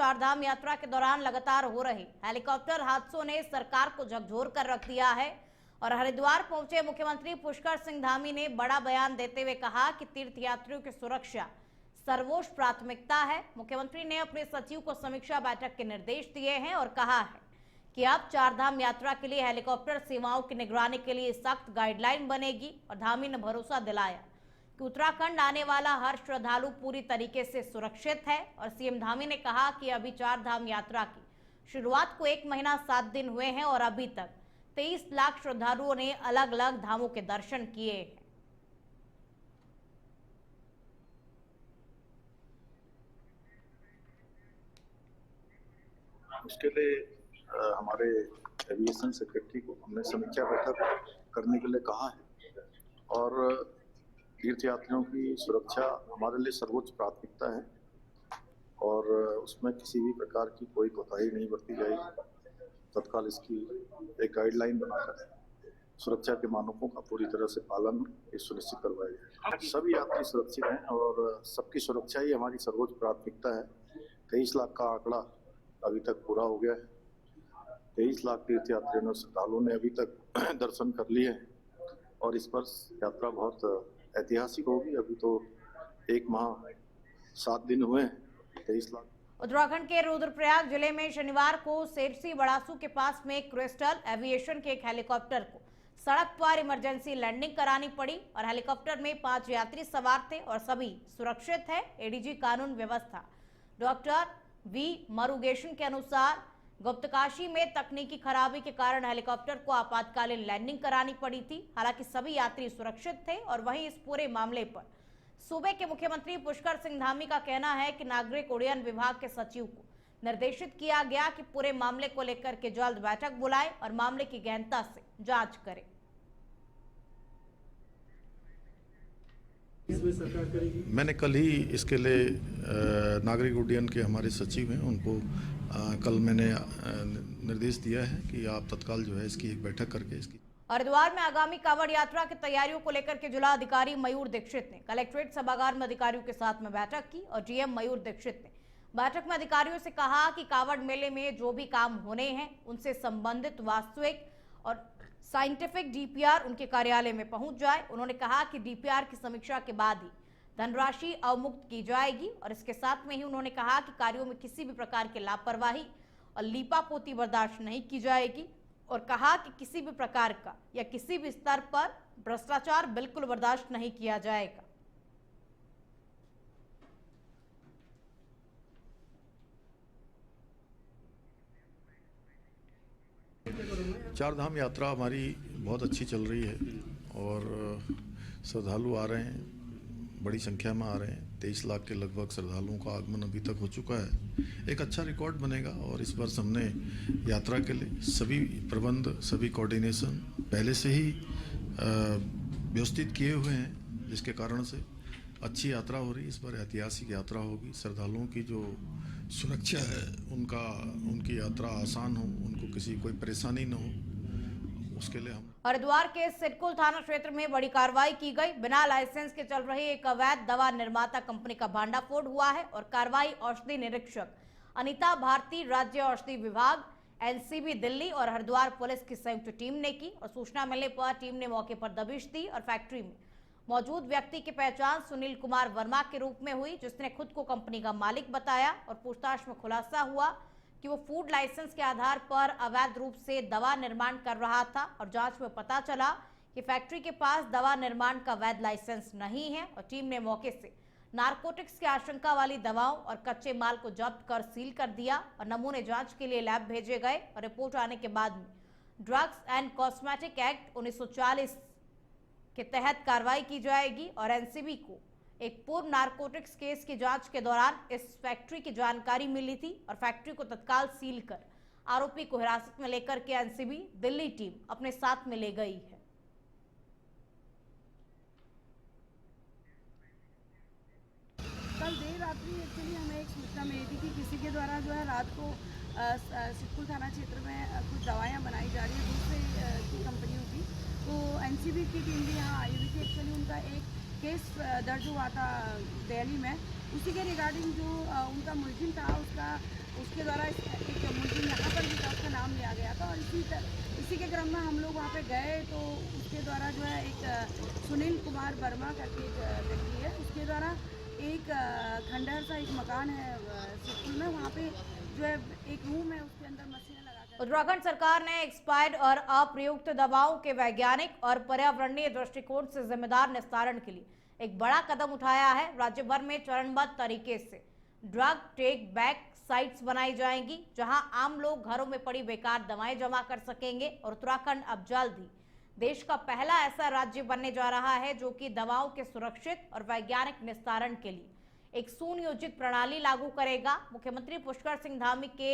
चारधाम यात्रा के दौरान लगातार हो रहे हेलीकॉप्टर हादसों ने सरकार को झकझोर कर रख दिया है और हरिद्वार पहुंचे मुख्यमंत्री पुष्कर सिंह धामी ने बड़ा बयान देते हुए कहा कि तीर्थयात्रियों की सुरक्षा सर्वोच्च प्राथमिकता है। मुख्यमंत्री ने अपने सचिव को समीक्षा बैठक के निर्देश दिए हैं और कहा है कि अब चारधाम यात्रा के लिए हेलीकॉप्टर सेवाओं की निगरानी के लिए सख्त गाइडलाइन बनेगी। और धामी ने भरोसा दिलाया कि उत्तराखंड आने वाला हर श्रद्धालु पूरी तरीके से सुरक्षित है। और सीएम धामी ने कहा कि अभी चारधाम यात्रा की शुरुआत को 1 महीना 7 दिन हुए हैं और अभी तक 23 लाख श्रद्धालुओं ने अलग अलग धामों के दर्शन किए हैं। उसके लिए हमारे एविएशन सेक्रेटरी को हमने समीक्षा बैठक करने के लिए कहा है और तीर्थयात्रियों की सुरक्षा हमारे लिए सर्वोच्च प्राथमिकता है और उसमें किसी भी प्रकार की कोई कोताही नहीं बरती जाएगी। तत्काल इसकी एक गाइडलाइन बनाकर सुरक्षा के मानकों का पूरी तरह से पालन सुनिश्चित करवाया जाए। सभी यात्री सुरक्षित हैं और सबकी सुरक्षा ही हमारी सर्वोच्च प्राथमिकता है। 23 लाख का आंकड़ा अभी तक पूरा हो गया है। 23 लाख तीर्थयात्रियों श्रद्धालुओं ने अभी तक दर्शन कर लिए हैं और इस पर यात्रा बहुत ऐतिहासिक होगी। अभी तो 1 माह 7 दिन हुए हैं। 23 लाख। उत्तराखंड के रुद्रप्रयाग जिले में शनिवार को सेरसी बड़ासू के पास में क्रिस्टल एविएशन के एक हेलीकॉप्टर को सड़क पर इमरजेंसी लैंडिंग करानी पड़ी और हेलीकॉप्टर में 5 यात्री सवार थे और सभी सुरक्षित है। एडीजी कानून व्यवस्था डॉक्टर वी मरुगेशन के अनुसार गुप्तकाशी में तकनीकी खराबी के कारण हेलीकॉप्टर को आपातकालीन लैंडिंग करानी पड़ी थी। हालांकि सभी यात्री सुरक्षित थे और वहीं इस पूरे मामले पर सूबे के मुख्यमंत्री पुष्कर सिंह धामी का कहना है कि नागरिक उड्डयन विभाग के सचिव को निर्देशित किया गया कि पूरे मामले को लेकर के जल्द बैठक बुलाए और मामले की गहनता से जांच करें। मैंने कल ही इसके लिए नागरिक उड्डयन के हमारे सचिव हैं उनको कल मैंने निर्देश दिया है कि आप तत्काल जो है इसकी एक बैठक करके इसकी। हरिद्वार में आगामी कांवड़ यात्रा की तैयारियों को लेकर के जिला अधिकारी मयूर दीक्षित ने कलेक्ट्रेट सभागार में अधिकारियों के साथ में बैठक की और जीएम मयूर दीक्षित ने बैठक में अधिकारियों से कहा कि कांवड़ मेले में जो भी काम होने हैं उनसे संबंधित वास्तविक और साइंटिफिक डीपीआर उनके कार्यालय में पहुंच जाए। उन्होंने कहा कि डीपीआर की समीक्षा के बाद ही धनराशि अवमुक्त की जाएगी और इसके साथ में ही उन्होंने कहा कि कार्यों में किसी भी प्रकार की लापरवाही और लीपापोती बर्दाश्त नहीं की जाएगी और कहा कि किसी भी प्रकार का या किसी भी स्तर पर भ्रष्टाचार बिल्कुल बर्दाश्त नहीं किया जाएगा। चारधाम यात्रा हमारी बहुत अच्छी चल रही है और श्रद्धालु आ रहे हैं, बड़ी संख्या में आ रहे हैं। 23 लाख के लगभग श्रद्धालुओं का आगमन अभी तक हो चुका है। एक अच्छा रिकॉर्ड बनेगा और इस वर्ष हमने यात्रा के लिए सभी प्रबंध, सभी कोऑर्डिनेशन पहले से ही व्यवस्थित किए हुए हैं, जिसके कारण से अच्छी यात्रा हो रही है। इस बार ऐतिहासिक यात्रा होगी। श्रद्धालुओं की जो सुरक्षा है उनकी यात्रा आसान हो, उनको कोई परेशानी न हो, उसके लिए हम हरिद्वार के सिडकुल थाना क्षेत्र में बड़ी कार्रवाई की गई। बिना लाइसेंस के चल रही एक अवैध दवा निर्माता कंपनी का भांडाफोड़ हुआ है और कार्रवाई औषधि निरीक्षक अनिता भारती, राज्य औषधि विभाग, एनसीबी दिल्ली और हरिद्वार पुलिस की संयुक्त टीम ने की। और सूचना मिलने पर टीम ने मौके पर दबिश दी और फैक्ट्री में मौजूद व्यक्ति की पहचान सुनील कुमार वर्मा के रूप में हुई, जिसने खुद को कंपनी का मालिक बताया। और पूछताछ में खुलासा हुआ कि वो फूड लाइसेंस के आधार पर अवैध रूप से दवा निर्माण कर रहा था और जांच में पता चला कि फैक्ट्री के पास दवा निर्माण का वैध लाइसेंस नहीं है। और टीम ने मौके से नारकोटिक्स की आशंका वाली दवाओं और कच्चे माल को जब्त कर सील कर दिया और नमूने जांच के लिए लैब भेजे गए और रिपोर्ट आने के बाद में ड्रग्स एंड कॉस्मेटिक एक्ट 1940 के तहत कार्रवाई की जाएगी। और एनसीबी को एक पूर्व नारकोटिक्स केस की जांच के दौरान इस फैक्ट्री की जानकारी मिली थी और फैक्ट्री को तत्काल सील कर आरोपी को हिरासत में लेकर के एनसीबी दिल्ली टीम अपने साथ में ले गई है। कल देर रात्रि एक्चुअली हमें एक सूचना मिली थी कि किसी के द्वारा जो है रात को सिडकुल थाना क्षेत्र में कुछ दवाइयाँ बनाई जा रही हैं दूसरे की कंपनियों की। तो एनसीबी की टीम भी यहाँ आई हुई थी। एक्चुअली उनका एक केस दर्ज हुआ था दिल्ली में, उसी के रिगार्डिंग जो उनका मुलजिम था उसके द्वारा एक मुलजिम यहाँ पर भी था, उसका नाम लिया गया था। और इसी के क्रम में हम लोग वहाँ पे गए तो उसके द्वारा जो है एक सुनील कुमार वर्मा करके एक व्यक्ति है, उसके द्वारा एक खंडहर सा एक मकान है सिक्कुल में, वहाँ पे जो है एक रूम है, उसके अंदर मशीनें लगाकर। उत्तराखंड सरकार ने एक्सपायर्ड और अप्रयुक्त दवाओं के वैज्ञानिक और पर्यावरणीय दृष्टिकोण से जिम्मेदार निस्तारण के लिए एक बड़ा कदम उठाया है। राज्य भर में चरणबद्ध तरीके से ड्रग टेक बैक साइट्स बनाई जाएंगी, जहां आम लोग घरों में पड़ी बेकार दवाएं जमा कर सकेंगे। और उत्तराखंड अब जल्द ही देश का पहला ऐसा राज्य बनने जा रहा है जो कि दवाओं के सुरक्षित और वैज्ञानिक निस्तारण के लिए एक सुनियोजित प्रणाली लागू करेगा। मुख्यमंत्री पुष्कर सिंह धामी के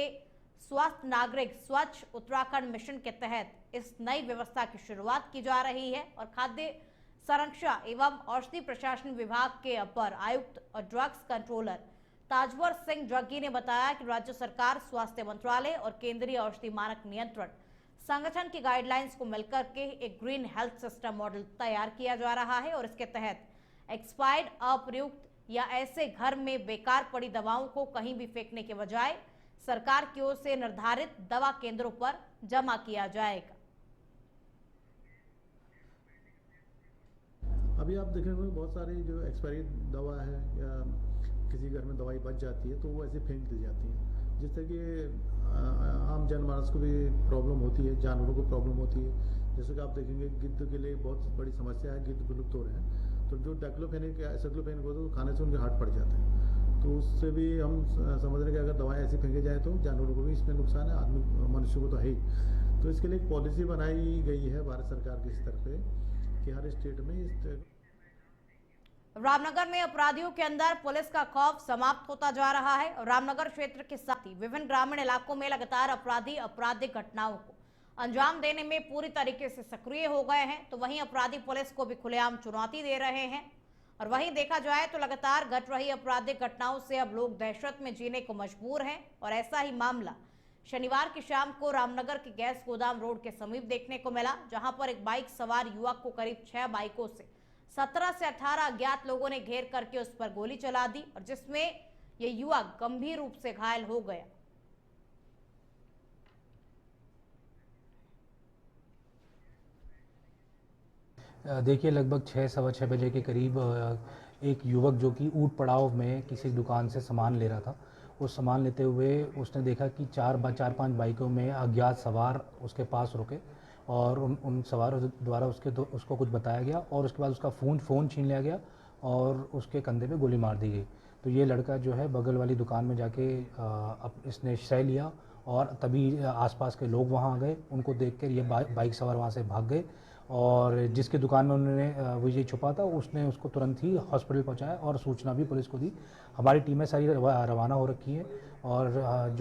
स्वस्थ नागरिक स्वच्छ उत्तराखंड मिशन के तहत इस नई व्यवस्था की शुरुआत की जा रही है। और खाद्य संरक्षा एवं औषधि प्रशासन विभाग के अपर आयुक्त और ड्रग्स कंट्रोलर ताजवर सिंह जग्गी ने बताया कि राज्य सरकार, स्वास्थ्य मंत्रालय और केंद्रीय औषधि मानक नियंत्रण संगठन की गाइडलाइंस को मिलकर के एक ग्रीन हेल्थ सिस्टम मॉडल तैयार किया जा रहा है। और इसके तहत एक्सपायर्ड, अप्रयुक्त या ऐसे घर में बेकार पड़ी दवाओं को कहीं भी फेंकने के बजाय सरकार की ओर से निर्धारित दवा केंद्रों पर जमा किया जाएगा। अभी आप देखेंगे बहुत सारी जो एक्सपायरी दवा है या किसी घर में दवाई बच जाती है तो वो ऐसे फेंक दी जाती है, जिससे कि आम जनमानस को भी प्रॉब्लम होती है, जानवरों को प्रॉब्लम होती है। जैसे कि आप देखेंगे गिद्ध के लिए बहुत बड़ी समस्या है, गिद्ध विलुप्त हो रहे हैं, तो जो डाइक्लोफेनिक या एसाइक्लोफेनिक होता है वो खाने से उनके हार्ट पड़ जाते हैं। तो उससे भी हम समझ रहे हैं कि अगर दवाएं ऐसी फेंकी जाए तो जानवरों को भी इसमें नुकसान है, आदमी मनुष्य को तो है ही। तो इसके लिए एक पॉलिसी बनाई गई है भारत सरकार के स्तर पे कि हर स्टेट में इस रामनगर में अपराधियों के अंदर पुलिस का खौफ समाप्त होता जा रहा है। और रामनगर क्षेत्र के साथ ही विभिन्न ग्रामीण इलाकों में लगातार अपराधी आपराधिक घटनाओं को अंजाम देने में पूरी तरीके से सक्रिय हो गए हैं, तो वहीं अपराधी पुलिस को भी खुलेआम चुनौती दे रहे हैं। और वहीं देखा जाए तो लगातार घट रही आपराधिक घटनाओं से अब लोग दहशत में जीने को मजबूर हैं। और ऐसा ही मामला शनिवार की शाम को रामनगर के गैस गोदाम रोड के समीप देखने को मिला, जहां पर एक बाइक सवार युवक को करीब 6 बाइकों से 17 से 18 अज्ञात लोगों ने घेर करके उस पर गोली चला दी, और जिसमें यह युवक गंभीर रूप से घायल हो गया। देखिए, लगभग 6-6:15 बजे के करीब एक युवक जो कि ऊट पड़ाव में किसी दुकान से सामान ले रहा था, वो सामान लेते हुए उसने देखा कि 4-5 बाइकों में अज्ञात सवार उसके पास रुके और उन सवारों द्वारा उसको कुछ बताया गया और उसके बाद उसका फ़ोन छीन लिया गया और उसके कंधे पे गोली मार दी गई। तो ये लड़का जो है बगल वाली दुकान में जाके इसने शय लिया और तभी आसपास के लोग वहाँ आ गए। उनको देखकर ये बाइक सवार वहाँ से भाग गए और जिसकी दुकान में उन्होंने वो ये छुपा था उसने उसको तुरंत ही हॉस्पिटल पहुँचाया और सूचना भी पुलिस को दी। हमारी टीमें सारी रवाना हो रखी हैं और